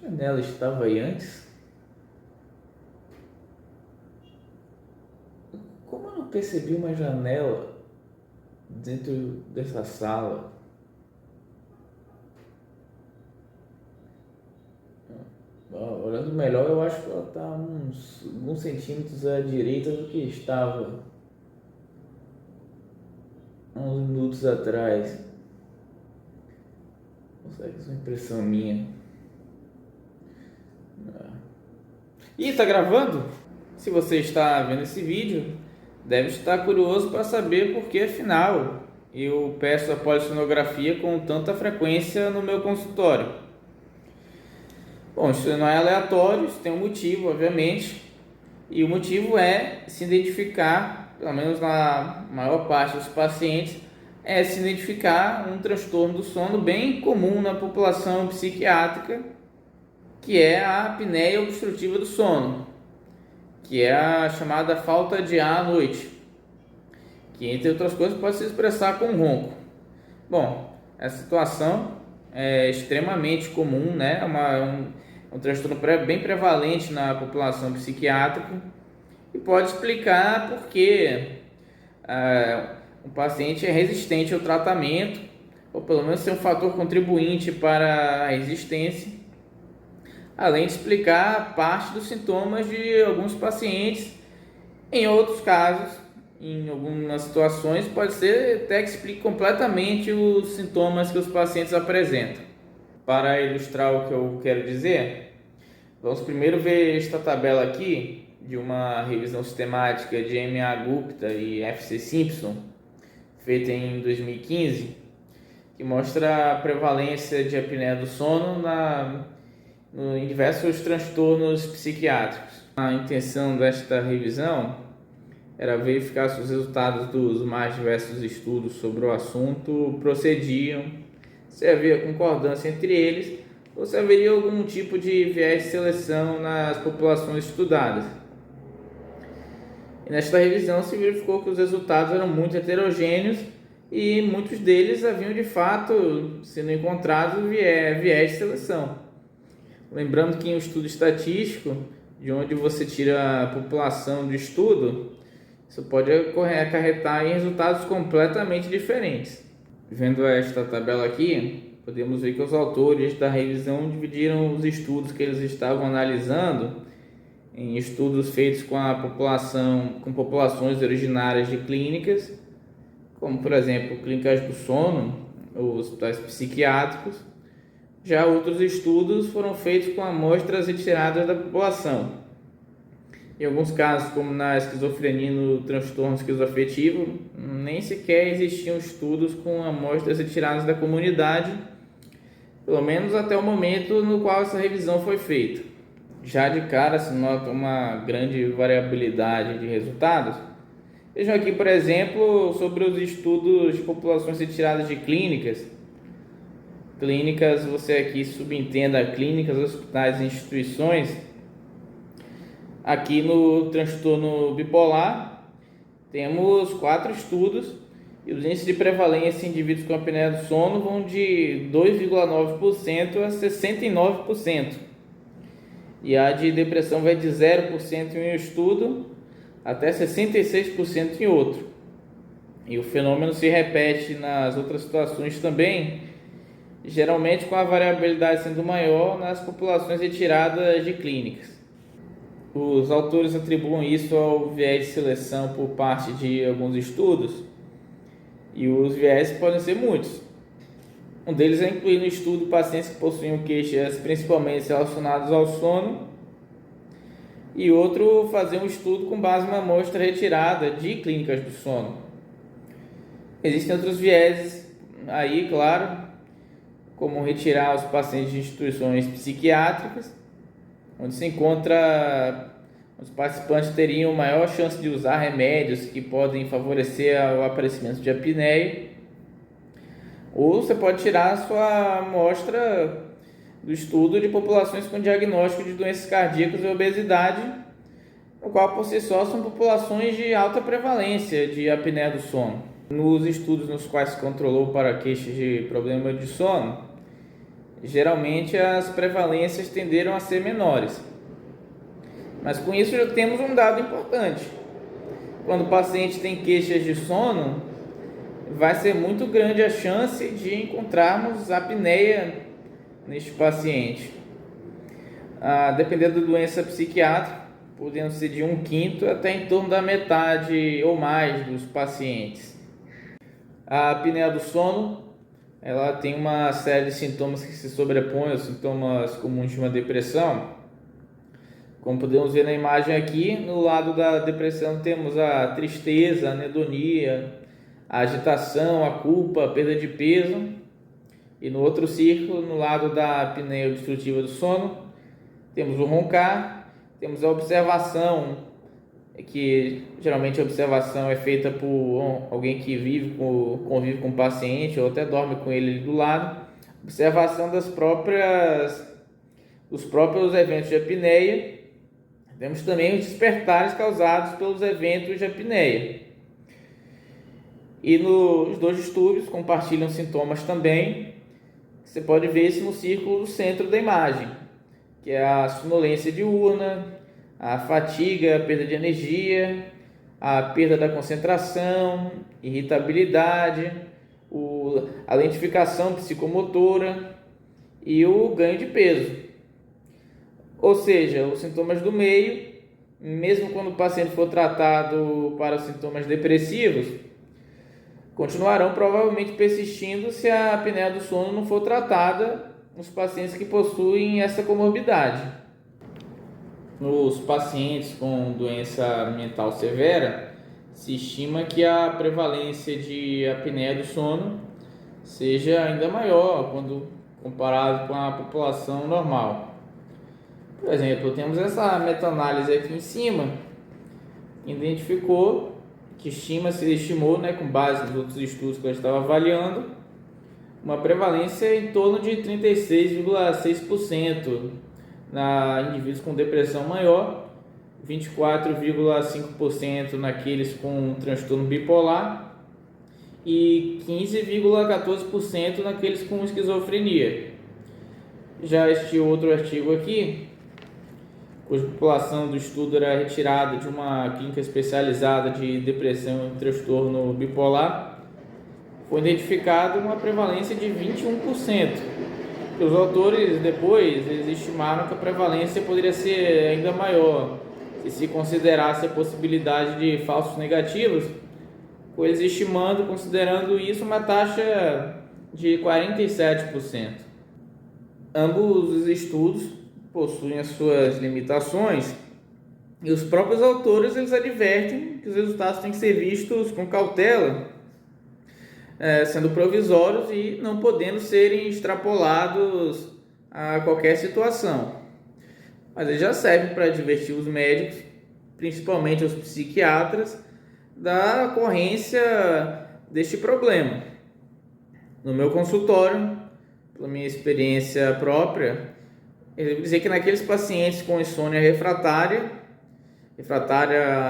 A janela estava aí antes? Como eu não percebi uma janela dentro dessa sala? Olhando melhor, eu acho que ela está uns alguns centímetros à direita do que estava há uns minutos atrás. Ou será que isso é uma impressão minha? Ih, tá gravando? Se você está vendo esse vídeo, deve estar curioso para saber por que, afinal, eu peço a polissonografia com tanta frequência no meu consultório. Bom, isso não é aleatório, isso tem um motivo, obviamente, e o motivo é se identificar, pelo menos na maior parte dos pacientes, é se identificar um transtorno do sono bem comum na população psiquiátrica, que é a apneia obstrutiva do sono, que é a chamada falta de ar à noite, que entre outras coisas pode se expressar com ronco. Bom, essa situação é extremamente comum, né? Um transtorno bem prevalente na população psiquiátrica e pode explicar por que o paciente é resistente ao tratamento, ou pelo menos ser um fator contribuinte para a resistência, além de explicar parte dos sintomas de alguns pacientes. Em outros casos, em algumas situações, pode ser até que explique completamente os sintomas que os pacientes apresentam. Para ilustrar o que eu quero dizer, vamos primeiro ver esta tabela aqui de uma revisão sistemática de M.A. Gupta e F.C. Simpson, feita em 2015, que mostra a prevalência de apneia do sono em diversos transtornos psiquiátricos. A intenção desta revisão era verificar se os resultados dos mais diversos estudos sobre o assunto procediam, se havia concordância entre eles ou se haveria algum tipo de viés de seleção nas populações estudadas. E nesta revisão se verificou que os resultados eram muito heterogêneos e muitos deles haviam de fato sendo encontrados viés de seleção. Lembrando que em um estudo estatístico, de onde você tira a população do estudo, isso pode acarretar em resultados completamente diferentes. Vendo esta tabela aqui, podemos ver que os autores da revisão dividiram os estudos que eles estavam analisando em estudos feitos com populações originárias de clínicas, como por exemplo clínicas do sono ou hospitais psiquiátricos. Já outros estudos foram feitos com amostras retiradas da população. Em alguns casos, como na esquizofrenia e no transtorno esquizoafetivo, nem sequer existiam estudos com amostras retiradas da comunidade, pelo menos até o momento no qual essa revisão foi feita. Já de cara se nota uma grande variabilidade de resultados. Vejam aqui, por exemplo, sobre os estudos de populações retiradas de clínicas. Clínicas, você aqui subentenda clínicas, hospitais e instituições. Aqui no transtorno bipolar, temos 4 estudos e os índices de prevalência em indivíduos com apneia do sono vão de 2,9% a 69%. E a de depressão vai de 0% em um estudo até 66% em outro. E o fenômeno se repete nas outras situações também, geralmente com a variabilidade sendo maior nas populações retiradas de clínicas. Os autores atribuem isso ao viés de seleção por parte de alguns estudos, e os viés podem ser muitos. Um deles é incluir no estudo pacientes que possuem queixas principalmente relacionadas ao sono, e outro fazer um estudo com base em uma amostra retirada de clínicas do sono. Existem outros vieses aí, claro, como retirar os pacientes de instituições psiquiátricas, onde se encontra os participantes teriam maior chance de usar remédios que podem favorecer o aparecimento de apneia. Ou você pode tirar a sua amostra do estudo de populações com diagnóstico de doenças cardíacas e obesidade, no qual por si só são populações de alta prevalência de apneia do sono. Nos estudos nos quais se controlou para queixas de problema de sono, geralmente as prevalências tenderam a ser menores. Mas com isso já temos um dado importante. Quando o paciente tem queixas de sono, vai ser muito grande a chance de encontrarmos apneia neste paciente. Dependendo da doença psiquiátrica, podendo ser de 1/5 até em torno da metade ou mais dos pacientes. A apneia do sono, ela tem uma série de sintomas que se sobrepõem aos sintomas comuns de uma depressão. Como podemos ver na imagem aqui, no lado da depressão temos a tristeza, a anedonia, a agitação, a culpa, a perda de peso. E no outro círculo, no lado da apneia obstrutiva do sono, temos o roncar, temos a observação, que geralmente a observação é feita por alguém que convive com o paciente ou até dorme com ele do lado. Observação dos próprios eventos de apneia. Temos também os despertares causados pelos eventos de apneia. E nos dois distúrbios compartilham sintomas também. Você pode ver isso no círculo do centro da imagem, que é a sonolência diurna, a fatiga, a perda de energia, a perda da concentração, irritabilidade, a lentificação psicomotora e o ganho de peso. Ou seja, os sintomas do meio, mesmo quando o paciente for tratado para os sintomas depressivos, continuarão provavelmente persistindo se a apneia do sono não for tratada nos pacientes que possuem essa comorbidade. Nos pacientes com doença mental severa, se estima que a prevalência de apneia do sono seja ainda maior quando comparado com a população normal. Por exemplo, temos essa meta-análise aqui em cima, que identificou, que estimou, com base nos outros estudos que eu estava avaliando, uma prevalência em torno de 36,6% em indivíduos com depressão maior, 24,5% naqueles com transtorno bipolar e 15,14% naqueles com esquizofrenia. Já este outro artigo aqui, cuja população do estudo era retirada de uma clínica especializada de depressão e transtorno bipolar, foi identificado uma prevalência de 21%. Os autores depois eles estimaram que a prevalência poderia ser ainda maior se considerasse a possibilidade de falsos negativos, com eles considerando isso uma taxa de 47%. Ambos os estudos possuem as suas limitações e os próprios autores eles advertem que os resultados têm que ser vistos com cautela, sendo provisórios e não podendo serem extrapolados a qualquer situação. Mas eles já servem para advertir os médicos, principalmente os psiquiatras, da ocorrência deste problema. No meu consultório, pela minha experiência própria, eu devo dizer que naqueles pacientes com insônia refratária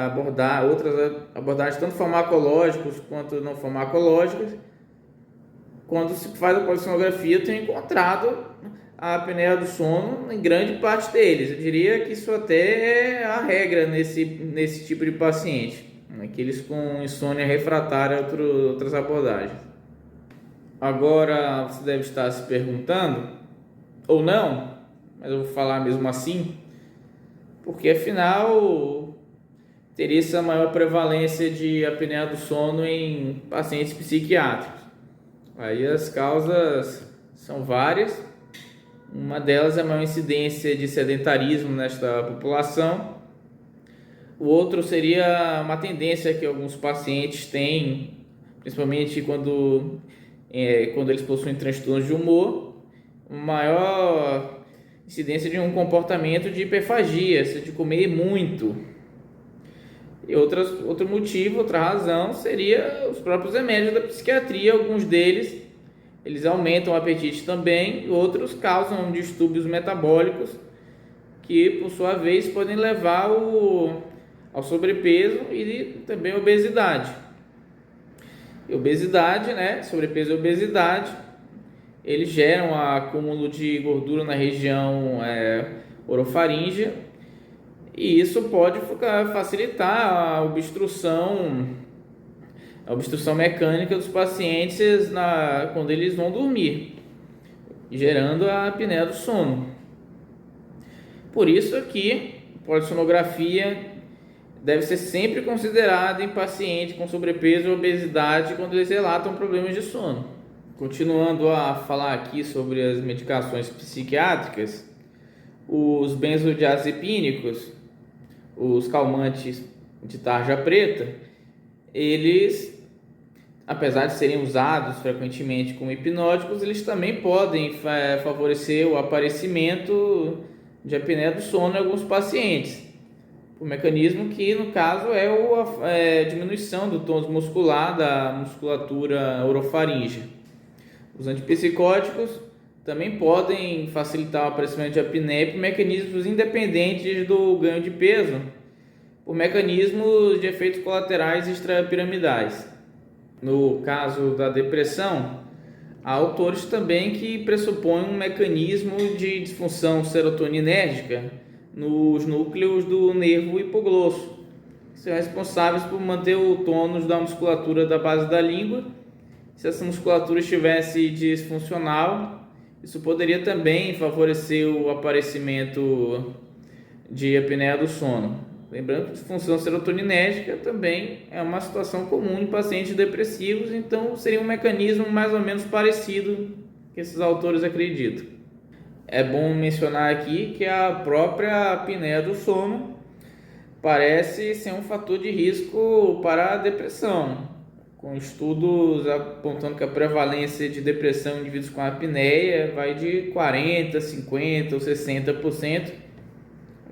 abordar outras abordagens tanto farmacológicas quanto não farmacológicas, quando se faz a polissonografia, eu tenho encontrado a apneia do sono em grande parte deles. Eu diria que isso até é a regra nesse tipo de paciente, aqueles com insônia refratária, outras abordagens. Agora você deve estar se perguntando, ou não, mas eu vou falar mesmo assim, porque afinal teria essa maior prevalência de apneia do sono em pacientes psiquiátricos. Aí as causas são várias. Uma delas é a maior incidência de sedentarismo nesta população. O outro seria uma tendência que alguns pacientes têm, principalmente quando eles possuem transtornos de humor, maior incidência de um comportamento de hiperfagia, de comer muito. E outro motivo, outra razão, seria os próprios remédios da psiquiatria. Alguns deles, eles aumentam o apetite também, outros causam distúrbios metabólicos que, por sua vez, podem levar ao sobrepeso e também à obesidade. Sobrepeso e obesidade, eles geram acúmulo de gordura na região orofaríngea, e isso pode facilitar a obstrução mecânica dos pacientes quando eles vão dormir, gerando a apneia do sono. Por isso aqui, a polissonografia deve ser sempre considerada em pacientes com sobrepeso ou obesidade quando eles relatam problemas de sono. Continuando a falar aqui sobre as medicações psiquiátricas, os benzodiazepínicos, os calmantes de tarja preta, eles, apesar de serem usados frequentemente como hipnóticos, eles também podem favorecer o aparecimento de apneia do sono em alguns pacientes. O mecanismo que, no caso, é a diminuição do tônus muscular da musculatura orofaríngea. Os antipsicóticos também podem facilitar o aparecimento de apneia por mecanismos independentes do ganho de peso, por mecanismos de efeitos colaterais extrapiramidais. No caso da depressão, há autores também que pressupõem um mecanismo de disfunção serotoninérgica nos núcleos do nervo hipoglosso, que são responsáveis por manter o tônus da musculatura da base da língua. Se essa musculatura estivesse disfuncional, isso poderia também favorecer o aparecimento de apneia do sono. Lembrando que disfunção serotoninérgica também é uma situação comum em pacientes depressivos, então seria um mecanismo mais ou menos parecido que esses autores acreditam. É bom mencionar aqui que a própria apneia do sono parece ser um fator de risco para a depressão, com estudos apontando que a prevalência de depressão em indivíduos com apneia vai de 40%, 50% ou 60%,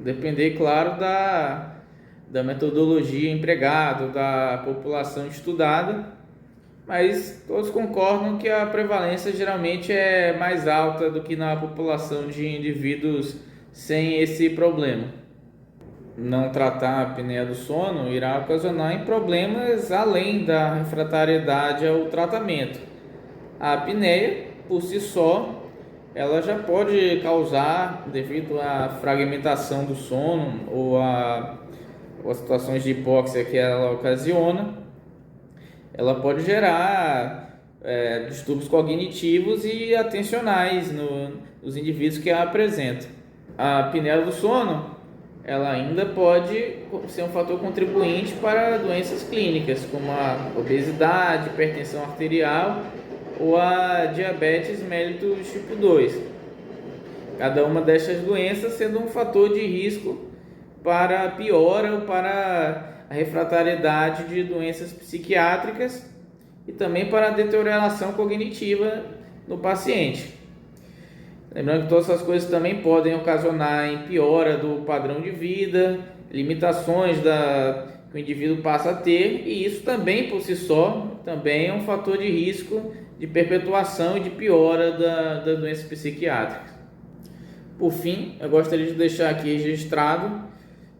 depender, claro, da metodologia empregada, da população estudada, mas todos concordam que a prevalência geralmente é mais alta do que na população de indivíduos sem esse problema. Não tratar a apneia do sono irá ocasionar em problemas além da refratariedade ao tratamento. A apneia, por si só, ela já pode causar, devido à fragmentação do sono ou a situações de hipóxia que ela ocasiona, ela pode gerar distúrbios cognitivos e atencionais nos indivíduos que a apresentam. A apneia do sono, ela ainda pode ser um fator contribuinte para doenças clínicas, como a obesidade, hipertensão arterial ou a diabetes mellitus tipo 2. Cada uma destas doenças sendo um fator de risco para a piora ou para a refratariedade de doenças psiquiátricas e também para a deterioração cognitiva no paciente. Lembrando que todas essas coisas também podem ocasionar em piora do padrão de vida, limitações que o indivíduo passa a ter, e isso também por si só também é um fator de risco de perpetuação e de piora das doenças psiquiátricas. Por fim, eu gostaria de deixar aqui registrado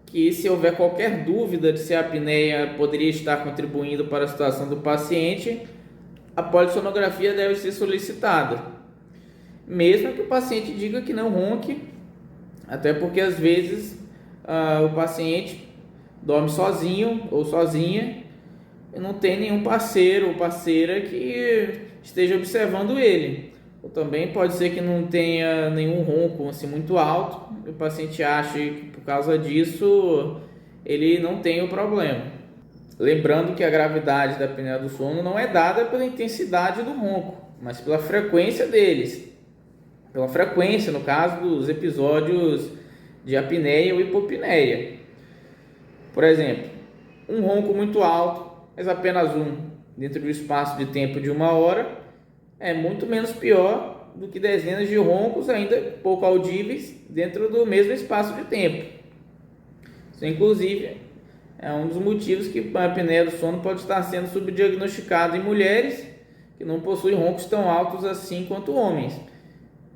que, se houver qualquer dúvida de se a apneia poderia estar contribuindo para a situação do paciente, a polissonografia deve ser solicitada, mesmo que o paciente diga que não ronque, até porque às vezes o paciente dorme sozinho ou sozinha e não tem nenhum parceiro ou parceira que esteja observando ele. Ou também pode ser que não tenha nenhum ronco assim muito alto e o paciente acha que por causa disso ele não tem o problema. Lembrando que a gravidade da apneia do sono não é dada pela intensidade do ronco, mas pela frequência deles. Pela frequência, no caso dos episódios de apneia ou hipopneia. Por exemplo, um ronco muito alto, mas apenas um, dentro do espaço de tempo de 1 hora, é muito menos pior do que dezenas de roncos ainda pouco audíveis dentro do mesmo espaço de tempo. Isso, inclusive, é um dos motivos que a apneia do sono pode estar sendo subdiagnosticada em mulheres que não possuem roncos tão altos assim quanto homens.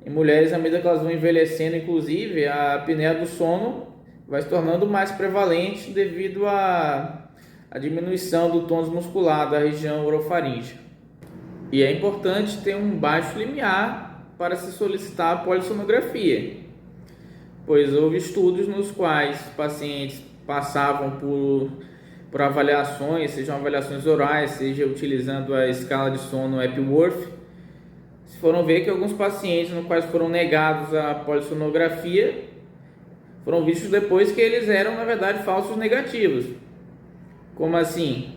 Em mulheres, à medida que elas vão envelhecendo, inclusive, a apneia do sono vai se tornando mais prevalente devido à diminuição do tônus muscular da região orofaríngea. E é importante ter um baixo limiar para se solicitar a polissonografia, pois houve estudos nos quais pacientes passavam por avaliações, sejam avaliações orais, seja utilizando a escala de sono Epworth. Foram ver que alguns pacientes nos quais foram negados a polissonografia foram vistos depois que eles eram, na verdade, falsos negativos. Como assim?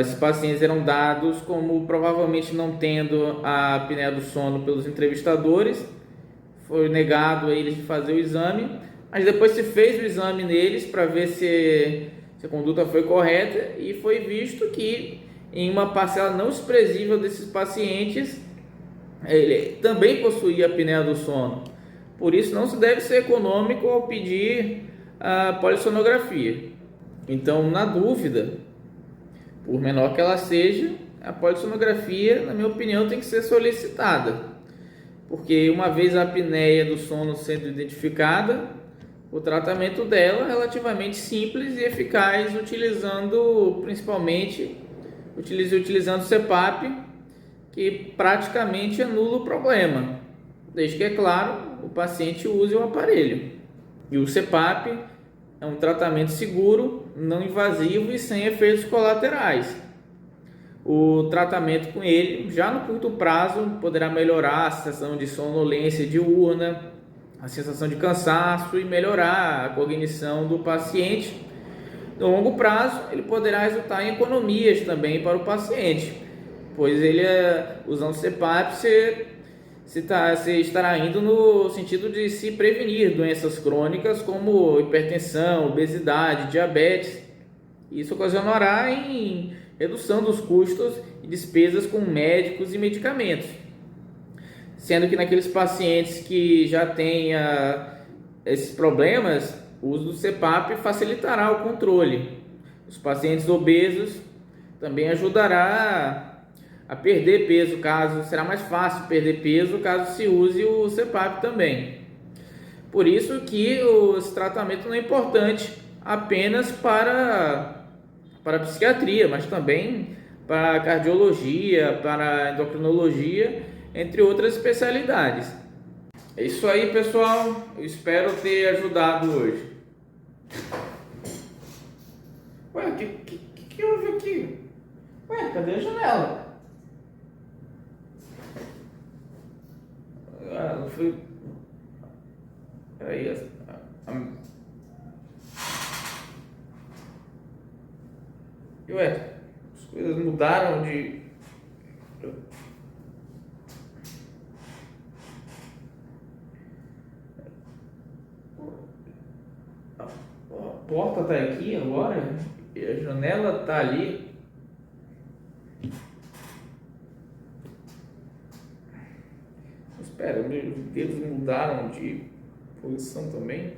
Esses pacientes eram dados como provavelmente não tendo a apneia do sono pelos entrevistadores, foi negado a eles de fazer o exame, mas depois se fez o exame neles para ver se a conduta foi correta e foi visto que em uma parcela não expressiva desses pacientes ele também possuía apneia do sono. Por isso não se deve ser econômico ao pedir a polissonografia. Então, na dúvida, por menor que ela seja, a polissonografia, na minha opinião, tem que ser solicitada. Porque uma vez a apneia do sono sendo identificada, o tratamento dela é relativamente simples e eficaz, utilizando o CPAP, que praticamente anula o problema, desde que, é claro, o paciente use o aparelho. E o CPAP é um tratamento seguro, não invasivo e sem efeitos colaterais. O tratamento com ele, já no curto prazo, poderá melhorar a sensação de sonolência diurna, a sensação de cansaço e melhorar a cognição do paciente. No longo prazo, ele poderá resultar em economias também para o paciente, pois ele, usando o CPAP, você estará indo no sentido de se prevenir doenças crônicas como hipertensão, obesidade, diabetes. Isso ocasionará em redução dos custos e despesas com médicos e medicamentos. Sendo que naqueles pacientes que já têm esses problemas, o uso do CPAP facilitará o controle. Os pacientes obesos também ajudará a perder peso, será mais fácil perder peso caso se use o CPAP também. Por isso que esse tratamento não é importante apenas para a psiquiatria, mas também para a cardiologia, para a endocrinologia, entre outras especialidades. É isso aí, pessoal. Eu espero ter ajudado hoje. Ué, o que houve aqui? Ué, cadê a janela? Não fui. Peraí. Ué, as coisas mudaram de. A porta tá aqui agora e a janela tá ali. Espera, meus dedos mudaram de posição também.